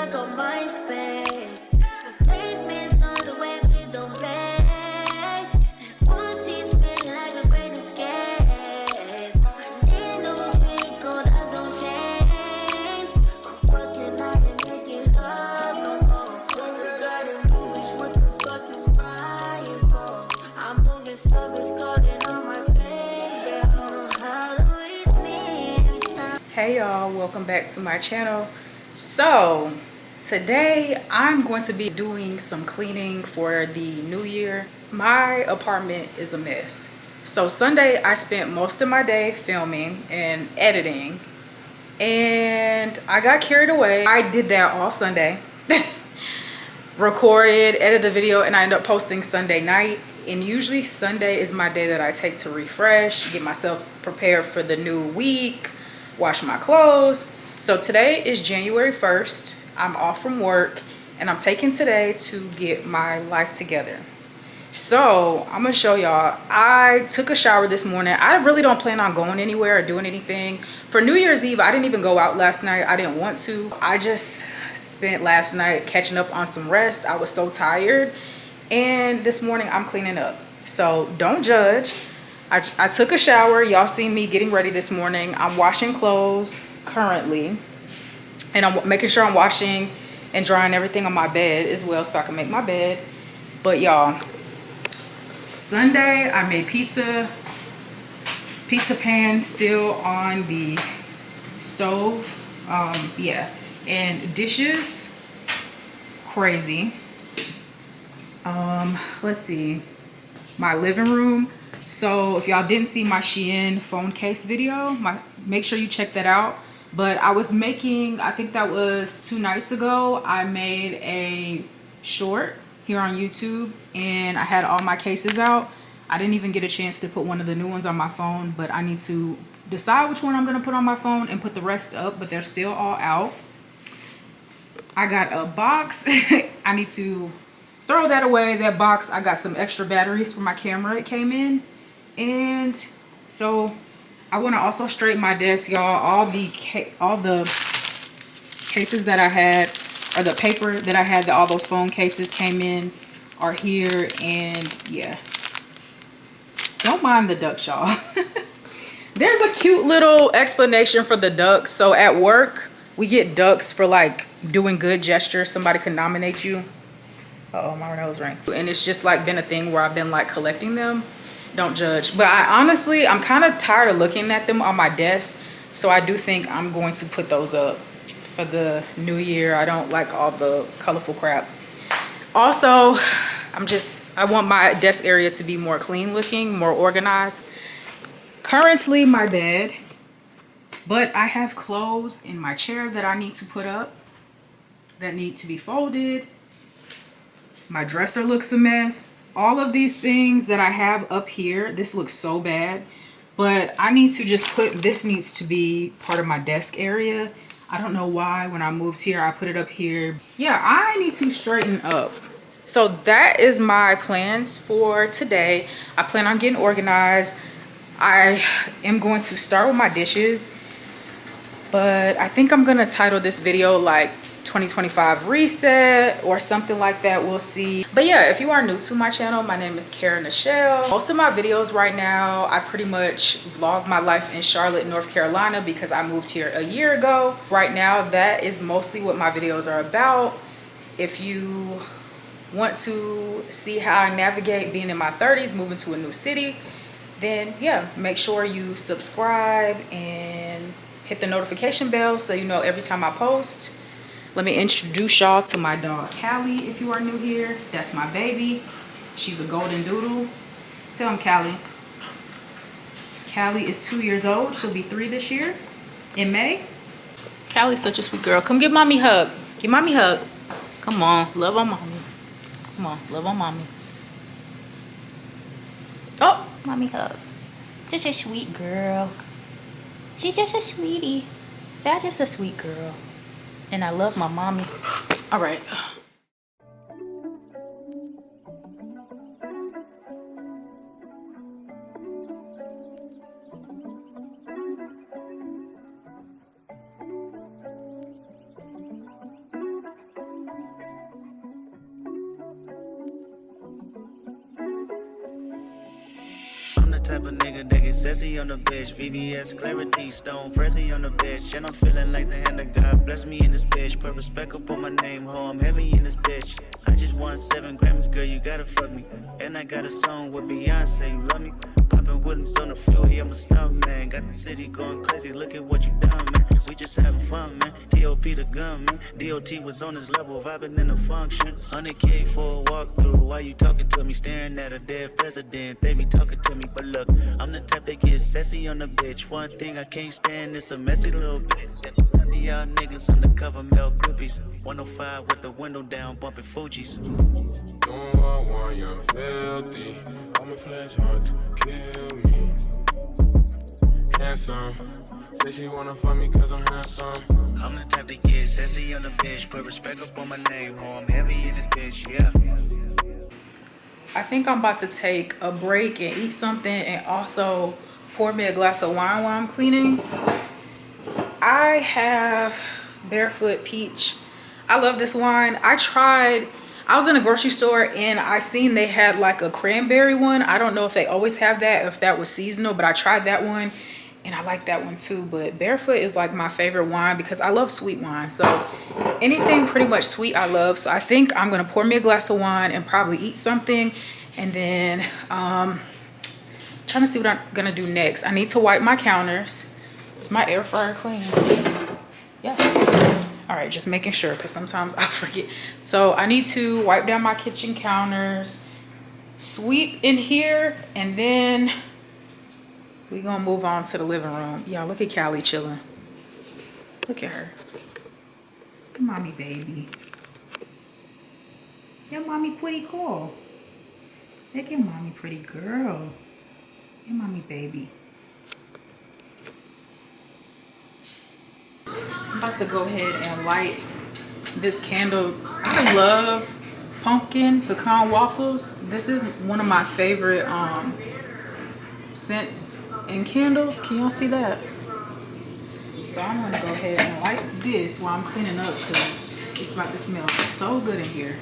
like on MySpace. The basement's not the way, please don't play. Once he's spinning like a great escape. Need a new drink, gold eyes on chains. I'm fucking out and making love no more. Disregarding you, bitch, what the fuck you crying for? I'm moving surface, calling on my favorite. How to reach me. Hey y'all, welcome back to my channel. So today I'm going to be doing some cleaning for the new year. My apartment is a mess. So Sunday I spent most of my day filming and editing, and I got carried away. I did that all Sunday. Recorded, edited the video, and I ended up posting Sunday night. And usually Sunday is my day that I take to refresh, get myself prepared for the new week, wash my clothes. So today is January 1st. I'm off from work and I'm taking today to get my life together. So I'm gonna show y'all. I took a shower this morning. I really don't plan on going anywhere or doing anything. For New Year's Eve, I didn't even go out last night. I didn't want to. I just spent last night catching up on some rest. I was so tired. And this morning I'm cleaning up. So don't judge. I took a shower. Y'all seen me getting ready this morning. I'm washing clothes currently, and I'm making sure I'm washing and drying everything on my bed as well so I can make my bed. But y'all, Sunday I made pizza pan still on the stove. Yeah, and dishes crazy. Let's see, my living room. So if y'all didn't see my Shein phone case video, make sure you check that out. But I was making, I think that was 2 nights ago, I made a short here on YouTube and I had all my cases out. I didn't even get a chance to put one of the new ones on my phone, but I need to decide which one I'm gonna put on my phone and put the rest up, but they're still all out. I got a box. I need to throw that away, that box. I got some extra batteries for my camera, it came in. And so I want to also straighten my desk, y'all. All the cases that I had, or the paper that I had, that all those phone cases came in, are here. And yeah, don't mind the ducks, y'all. There's a cute little explanation for the ducks. So at work we get ducks for like doing good gestures. Somebody can nominate you. Uh-oh, my nose ring. And it's just like been a thing where I've been like collecting them. Don't judge. But I'm kind of tired of looking at them on my desk. So I do think I'm going to put those up for the new year. I don't like all the colorful crap. Also, I want my desk area to be more clean looking, more organized. Currently my bed, but I have clothes in my chair that I need to put up that need to be folded. My dresser looks a mess. All of these things that I have up here, this looks so bad, but I need to just this needs to be part of my desk area. I don't know why when I moved here, I put it up here. Yeah, I need to straighten up. So that is my plans for today. I plan on getting organized. I am going to start with my dishes, but I think I'm gonna title this video like 2025 reset or something like that. We'll see. But yeah, if you are new to my channel, my name is Kara Nichelle. Most of my videos right now, I pretty much vlog my life in Charlotte, North Carolina, because I moved here a year ago. Right now, that is mostly what my videos are about. If you want to see how I navigate being in my 30s, moving to a new city, then yeah, make sure you subscribe and hit the notification bell so you know every time I post. Let me introduce y'all to my dog, Callie, if you are new here. That's my baby. She's a golden doodle. Tell him, Callie. Callie is 2 years old. She'll be 3 this year in May. Callie's such a sweet girl. Come give mommy a hug. Give mommy a hug. Come on, love on mommy. Come on, love on mommy. Oh, mommy hug. Just a sweet girl. She's just a sweetie. That's just a sweet girl. And I love my mommy. All right. type of nigga that get sassy on the bitch. VVS, clarity, stone, Prezi on the bitch. And I'm feeling like the hand of God bless me in this bitch. Put respect up on my name, ho, I'm heavy in this bitch. I just won 7 Grammys, girl, you gotta fuck me. And I got a song with Beyonce, you love me? Poppin' Williams on the floor, yeah, I'm a stuff, man. Got the city going crazy, look at what you done, man. We just having fun, man. T.O.P. the gun, man. DOT was on his level, vibing in the function. 100K for a walkthrough. Why you talking to me? Staring at a dead president. They be talking to me, but look, I'm the type that gets sassy on the bitch. One thing I can't stand is a messy little bitch. And none of y'all niggas undercover male groupies. 105 with the window down, bumping Fuji's. Don't want one young filthy. I'm a flesh hard to kill me. Handsome. Say she wanna fuck me cause I'm handsome. I'm the type that get sassy on the bitch. Put respect up on my name, ho, I'm heavy in this bitch, yeah. I think I'm about to take a break and eat something and also pour me a glass of wine while I'm cleaning. I have Barefoot Peach. I love this wine. I was in a grocery store and I seen they had like a cranberry one. I don't know if they always have that, if that was seasonal, but I tried that one and I like that one too. But Barefoot is like my favorite wine because I love sweet wine. So anything pretty much sweet I love. So I think I'm gonna pour me a glass of wine and probably eat something. And then trying to see what I'm gonna do next. I need to wipe my counters. Is my air fryer clean? Yeah. All right, just making sure because sometimes I forget. So I need to wipe down my kitchen counters, sweep in here, and then we're gonna move on to the living room. Y'all, look at Callie chilling. Look at her. Look at mommy baby. Your mommy pretty cool. Look at mommy pretty girl. Your mommy baby. I'm about to go ahead and light this candle. I love pumpkin pecan waffles. This is one of my favorite scents and candles. Can y'all see that? So I'm gonna go ahead and light this while I'm cleaning up because it's about to smell so good in here.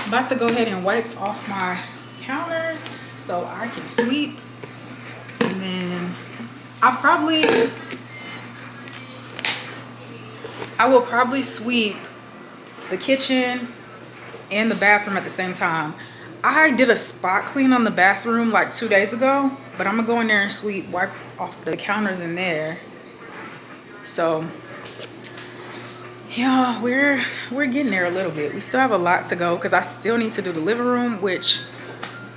About to go ahead and wipe off my counters so I can sweep, and then I will probably sweep the kitchen and the bathroom at the same time. I did a spot clean on the bathroom like 2 days ago, but I'm gonna go in there and wipe off the counters in there. So yeah, we're getting there a little bit. We still have a lot to go because I still need to do the living room, which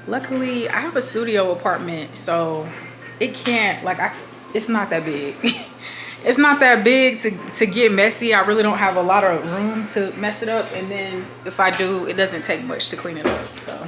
luckily I have a studio apartment, so it can't, like, it's not that big. It's not that big to get messy. I really don't have a lot of room to mess it up, and then if I do, it doesn't take much to clean it up. So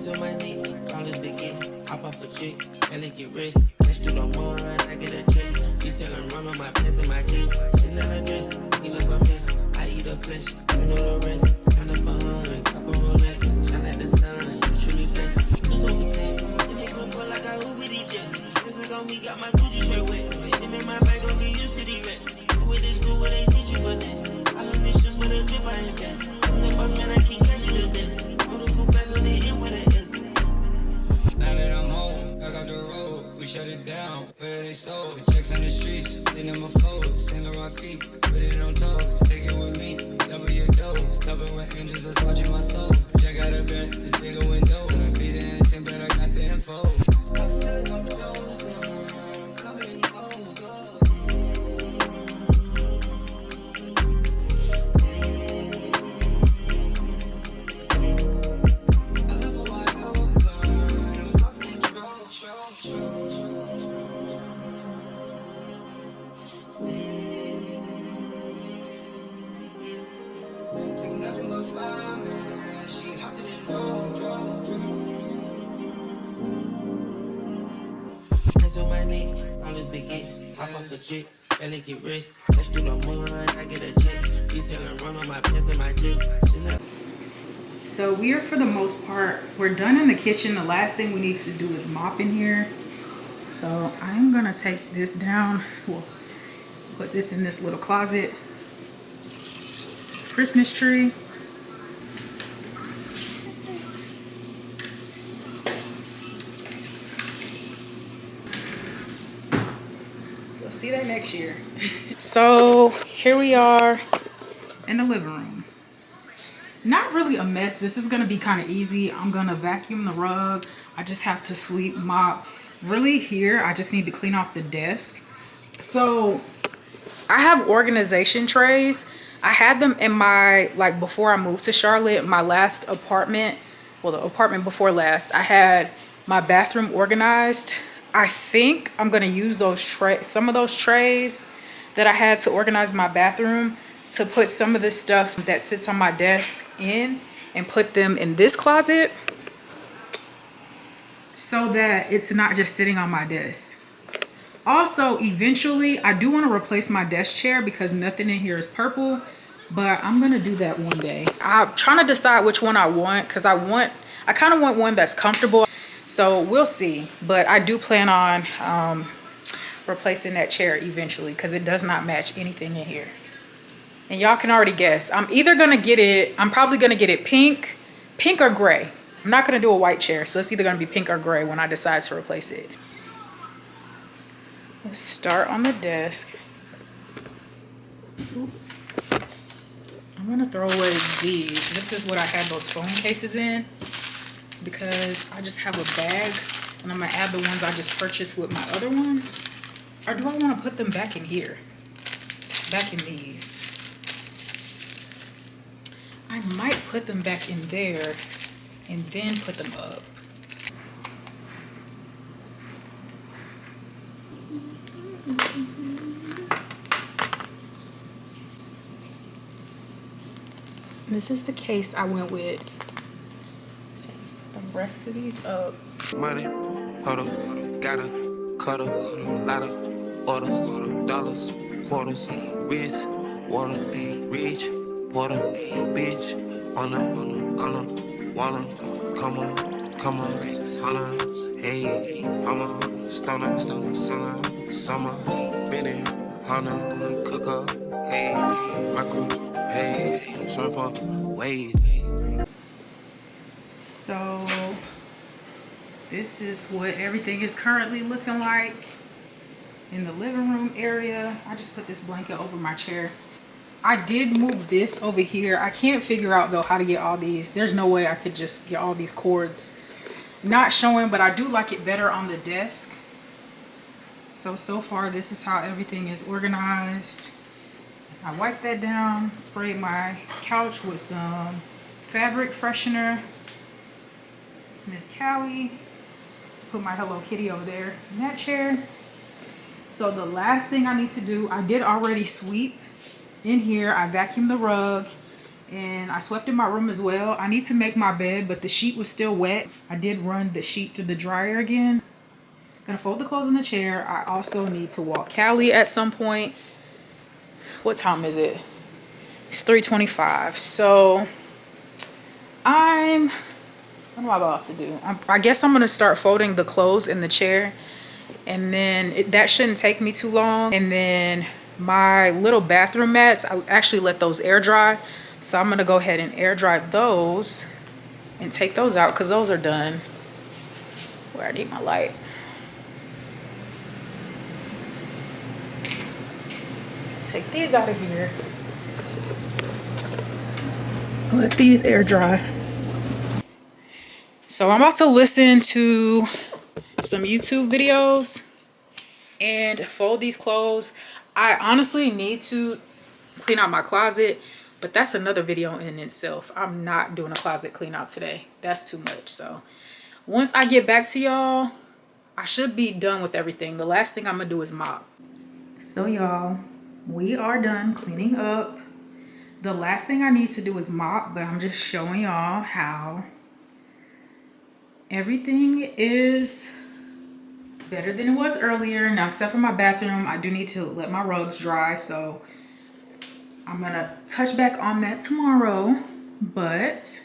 on my knee, flawless begin. Hop off a chick, and they get rich. Cash to the moon, run, I get a check. You selling run on my pants and my chest. Chanel a dress, clean up a mess. I eat a flesh, you know the rest. Count up 100, couple Rolex. Shine like the sun, you truly blessed. Cruise on the 10, and they clump up like I hoop with these jets. This is on me, got my Gucci shirt wet. Him in my bag, don't get used to the rest. With this school where they teach you finesse. I own this shoes with a drip, I invest. I'm the boss man, I keep catching the dance. All the cool fast when they in with it. Now that I'm home, back up the road, we shut it down. Where they soul. Checks on the streets, clean up my foes. Sand on my feet, put it on toes. Take it with me, double your dose. Covered with angels that's watching my soul. Check out a bed, it's bigger windows. I be the intent, but I got the info. I feel like I'm frozen, I'm covered in gold. On my knee, on this big X, hop off a jet, barely get rest. Let's do the moon run, I get a jet. You selling run on my pants and my chest. So we're, for the most part, we're done in the kitchen. The last thing we need to do is mop in here. So I'm gonna take this down. Well, put this in this little closet. This Christmas tree. We'll see that next year. So here we are in the living room. Not really a mess. This is gonna be kind of easy. I'm gonna vacuum the rug. I just have to sweep, mop. Really here, I just need to clean off the desk. So I have organization trays. I had them in my, like before I moved to Charlotte, my last apartment, well, the apartment before last, I had my bathroom organized. I think I'm gonna use those some of those trays that I had to organize my bathroom to put some of this stuff that sits on my desk in and put them in this closet so that it's not just sitting on my desk. Also, eventually, I do want to replace my desk chair because nothing in here is purple, but I'm gonna do that one day. I'm trying to decide which one I want because I kind of want one that's comfortable. So we'll see, but I do plan on replacing that chair eventually because it does not match anything in here. And y'all can already guess. I'm probably gonna get it pink or gray. I'm not gonna do a white chair, so it's either gonna be pink or gray when I decide to replace it. Let's start on the desk. Ooh. I'm gonna throw away these. This is what I had those phone cases in because I just have a bag and I'm gonna add the ones I just purchased with my other ones. Or do I wanna put them back in here? Back in these. I might put them back in there and then put them up. This is the case I went with. So let's put the rest of these up. Money, hold up, gotta, cut up, lot of orders, dollars, quarters, wrist, water, rich, water, bitch, on wanna, come on, hunter, hey, I'm a stoner, summer, minute, hunter, cook up, hey, micro, hey, surf up, wait. So this is what everything is currently looking like in the living room area. I just put this blanket over my chair. I did move this over here. I can't figure out though how to get all these. There's no way I could just get all these cords not showing, but I do like it better on the desk. So far this is how everything is organized. I wiped that down, sprayed my couch with some fabric freshener. It's Miss Callie. Put my Hello Kitty over there in that chair. So the last thing I need to do, I did already sweep in here. I vacuumed the rug and I swept in my room as well. I need to make my bed, but the sheet was still wet. I did run the sheet through the dryer again. Gonna fold the clothes in the chair. I also need to walk Callie at some point. What time is it? It's 3:25. So what am I about to do? I guess I'm gonna start folding the clothes in the chair, and then that shouldn't take me too long. And then my little bathroom mats, I actually let those air dry. So I'm gonna go ahead and air dry those and take those out because those are done. Where I need my light. take these out of here. Let these air dry. So I'm about to listen to some YouTube videos and fold these clothes. I honestly need to clean out my closet, but that's another video in itself. I'm not doing a closet clean out today. That's too much. So once I get back to y'all, I should be done with everything. The last thing I'm gonna do is mop. So y'all, we are done cleaning up. The last thing I need to do is mop, but I'm just showing y'all how everything is better than it was earlier. Now, except for my bathroom, I do need to let my rugs dry, so I'm gonna touch back on that tomorrow. But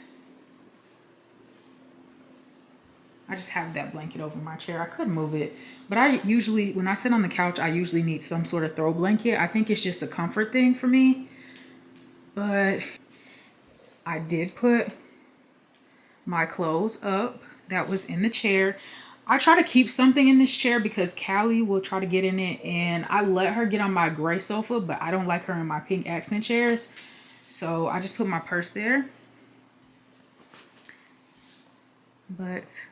I just have that blanket over my chair. I could move it, but I usually, when I sit on the couch, I usually need some sort of throw blanket. I think it's just a comfort thing for me. But I did put my clothes up that was in the chair. I try to keep something in this chair because Callie will try to get in it, and I let her get on my gray sofa, but I don't like her in my pink accent chairs. So I just put my purse there. But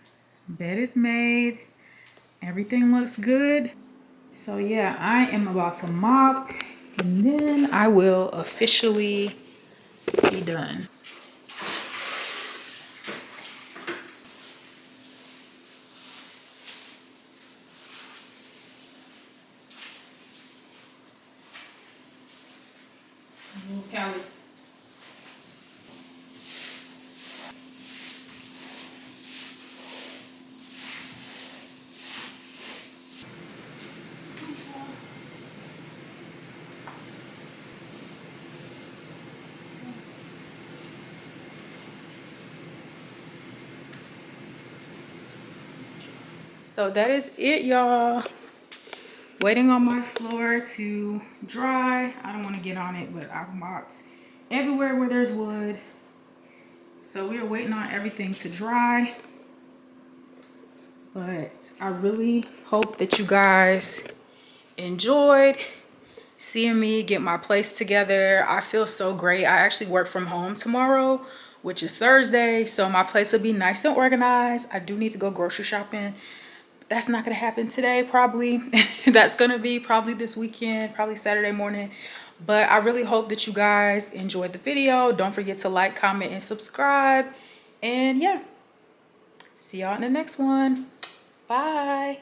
bed is made. Everything looks good. So yeah, I am about to mop, and then I will officially be done. Callie. So that is it, y'all. Waiting on my floor to dry. I don't want to get on it, but I've mopped everywhere where there's wood. So we are waiting on everything to dry. But I really hope that you guys enjoyed seeing me get my place together. I feel so great. I actually work from home tomorrow, which is Thursday. So my place will be nice and organized. I do need to go grocery shopping. That's not gonna happen today, probably. That's gonna be probably this weekend, probably Saturday morning. But I really hope that you guys enjoyed the video. Don't forget to like, comment, and subscribe. And yeah, see y'all in the next one. Bye.